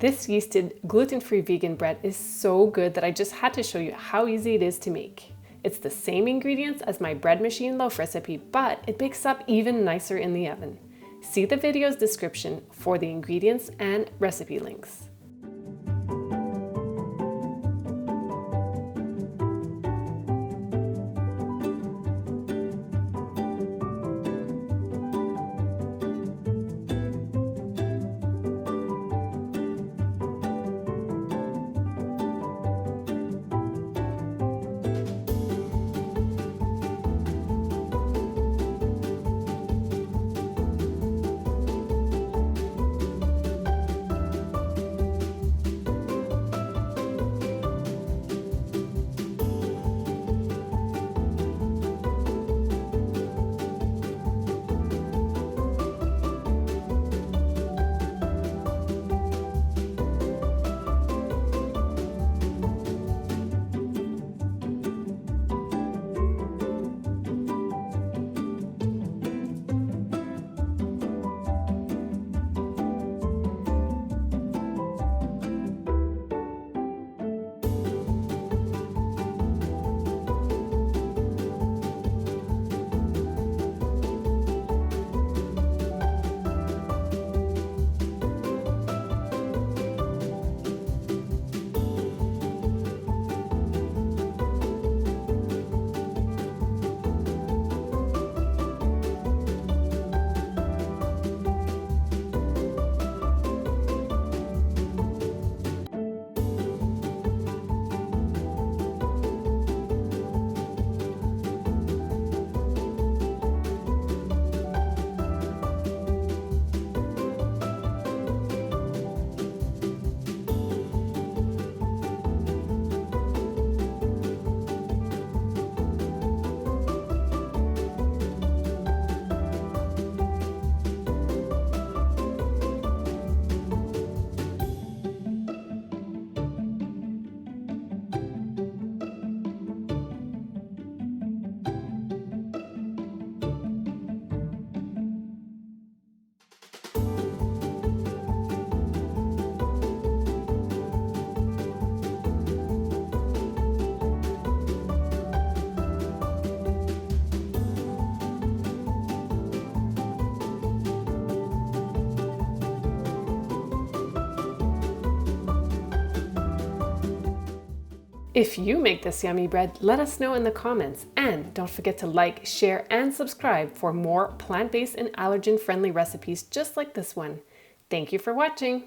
This yeasted gluten-free vegan bread is so good that I just had to show you how easy it is to make. It's the same ingredients as my bread machine loaf recipe, but it bakes up even nicer in the oven. See the video's description for the ingredients and recipe links. If you make this yummy bread, let us know in the comments, and don't forget to like, share, and subscribe for more plant-based and allergen-friendly recipes just like this one. Thank you for watching.